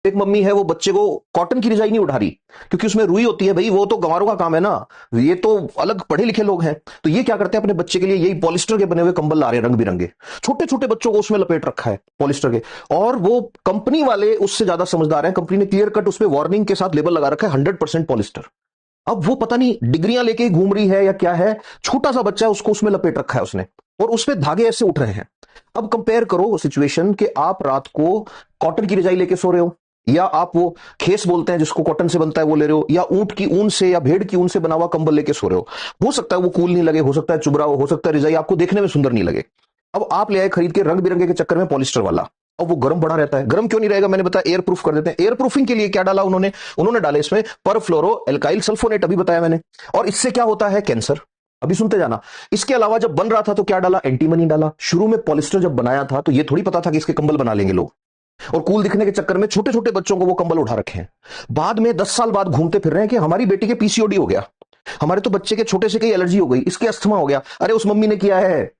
एक मम्मी है वो बच्चे को कॉटन की रजाई नहीं उठा रही क्योंकि उसमें रुई होती है। भाई वो तो गंवारों का काम है ना, ये तो अलग पढ़े लिखे लोग हैं। तो ये क्या करते हैं, अपने बच्चे के लिए यही पॉलिस्टर के बने हुए कंबल ला रहे हैं रंग बिरंगे, छोटे छोटे बच्चों को उसमें लपेट रखा है पॉलिस्टर के। और वो कंपनी वाले उससे ज्यादा समझदार हैं, कंपनी ने क्लियर कट उसमें वार्निंग के साथ लेबल लगा रखा है 100% पॉलिस्टर। अब वो पता नहीं डिग्रियां लेके घूम रही है या क्या है, छोटा सा बच्चा है उसको उसमें लपेट रखा है उसने, और उसमें धागे ऐसे उठ रहे हैं। अब कंपेयर करो सिचुएशन कि आप रात को कॉटन की रजाई लेके सो रहे हो, या आप वो खेस बोलते हैं जिसको कॉटन से बनता है वो ले रहे हो, या ऊंट की ऊन से या भेड़ की ऊन से बना हुआ कंबल लेके सो रहे हो सकता है वो कूल नहीं लगे, हो सकता है चुभरा हो सकता है रजाई आपको देखने में सुंदर नहीं लगे। अब आप ले आए खरीद के रंग बिरंगे के चक्कर में पॉलिस्टर वाला, और वो गर्म बड़ा रहता है। गर्म क्यों नहीं रहेगा, मैंने बताया एयर प्रूफ कर देते हैं। एयर प्रूफिंग के लिए क्या डाला उन्होंने, उन्होंने डाले इसमें पर फ्लोरो एल्काइल सल्फोनेट, अभी बताया मैंने। और इससे क्या होता है, कैंसर। अभी सुनते जाना। इसके अलावा जब बन रहा था तो क्या डाला, एंटीमनी डाला। शुरू में पॉलिस्टर जब बनाया था तो ये थोड़ी पता था कि इसके कंबल बना लेंगे लोग, और कूल दिखने के चक्कर में छोटे छोटे बच्चों को वो कंबल उठा रखे हैं। बाद में 10 साल बाद घूमते फिर रहे हैं कि हमारी बेटी के पीसीओडी हो गया, हमारे तो बच्चे के छोटे से कई एलर्जी हो गई, इसके अस्थमा हो गया। अरे उस मम्मी ने किया है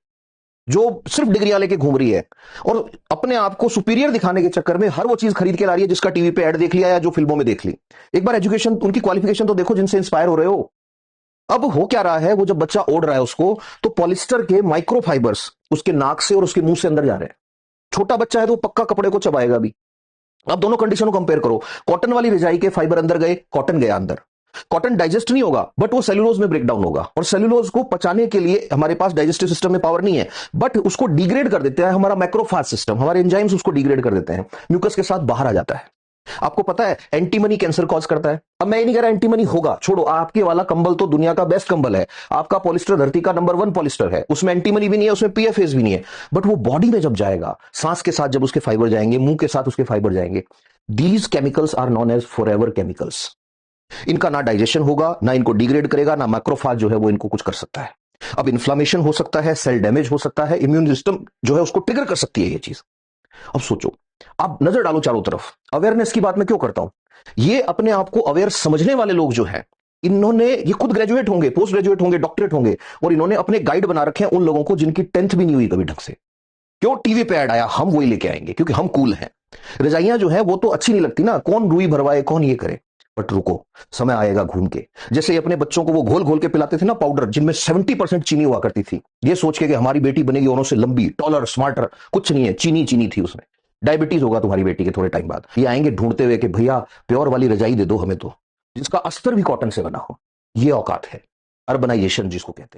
जो सिर्फ डिग्रियां लेके घूम रही है, और अपने आप को सुपीरियर दिखाने के चक्कर में हर वो चीज खरीद के ला रही है जिसका टीवी पे ऐड देख लिया या जो फिल्मों में देख ली। एक बार एजुकेशन, उनकी क्वालिफिकेशन तो देखो जिनसे इंस्पायर हो रहे हो। अब हो क्या रहा है, वो जब बच्चा ओढ़ रहा है उसको, तो पॉलिस्टर के माइक्रोफाइबर्स उसके नाक से और उसके मुंह से अंदर जा रहे हैं। छोटा बच्चा है तो पक्का कपड़े को चबाएगा भी। अब दोनों कंडीशन को कंपेयर करो, कॉटन वाली रजाई के फाइबर अंदर गए, कॉटन गया अंदर। कॉटन डाइजेस्ट नहीं होगा बट वो सेलुलोज में ब्रेक डाउन होगा, और सेलुलोज को पचाने के लिए हमारे पास डाइजेस्टिव सिस्टम में पावर नहीं है, बट उसको डिग्रेड कर देते हैं हमारा मैक्रोफाज सिस्टम, हमारे एंजाइम्स उसको डिग्रेड कर देते हैं, म्यूकस के साथ बाहर आ जाता है। आपको पता है एंटीमनी कैंसर कॉज करता है। अब मैं ये नहीं कह रहा एंटीमनी होगा, छोड़ो, आपके वाला कंबल तो दुनिया का बेस्ट कंबल है, आपका पॉलिस्टर धरती का नंबर 1 पॉलिस्टर है, उसमें एंटीमनी भी नहीं है, उसमें पीएफएस भी नहीं है। बट वो बॉडी में जब जाएगा, सांस के साथ जब उसके फाइबर जाएंगे, मुंह के साथ उसके फाइबर जाएंगे, these chemicals are known as forever chemicals. इनका ना डाइजेशन होगा, ना इनको डिग्रेड करेगा, ना मैक्रोफाज जो है वो इनको कुछ कर सकता है। अब इन्फ्लामेशन हो सकता है, सेल डैमेज हो सकता है, इम्यून सिस्टम जो है उसको ट्रिगर कर सकती है ये चीज। अब सोचो, आप नजर डालो चारों तरफ। अवेयरनेस की बात मैं क्यों करता हूं, ये अपने आप को अवेयर समझने वाले लोग जो हैं, इन्होंने, ये खुद ग्रेजुएट होंगे, पोस्ट ग्रेजुएट होंगे, डॉक्टरेट होंगे, और इन्होंने अपने गाइड बना रखे हैं उन लोगों को जिनकी 10th भी नहीं हुई कभी ढंग से। क्यों, टीवी पे ऐड आया हम वही लेके आएंगे क्योंकि हम कूल हैं। रजाइयां जो है वो तो अच्छी नहीं लगती ना, कौन रुई भरवाए कौन ये करे। बट रुको, समय आएगा घूम के। जैसे ही अपने बच्चों को वो घोल घोल के पिलाते थे ना पाउडर जिनमें 70% चीनी हुआ करती थी, ये सोच के कि हमारी बेटी बनेगी औरों से लंबी, टॉलर, स्मार्टर, कुछ नहीं है, चीनी चीनी थी उसमें। डायबिटीज होगा तुम्हारी बेटी के थोड़े टाइम बाद। ये आएंगे ढूंढते हुए कि भैया प्योर वाली रजाई दे दो हमें तो, जिसका अस्तर भी कॉटन से बना हो। ये औकात है अर्बनाइजेशन जिसको कहते हैं।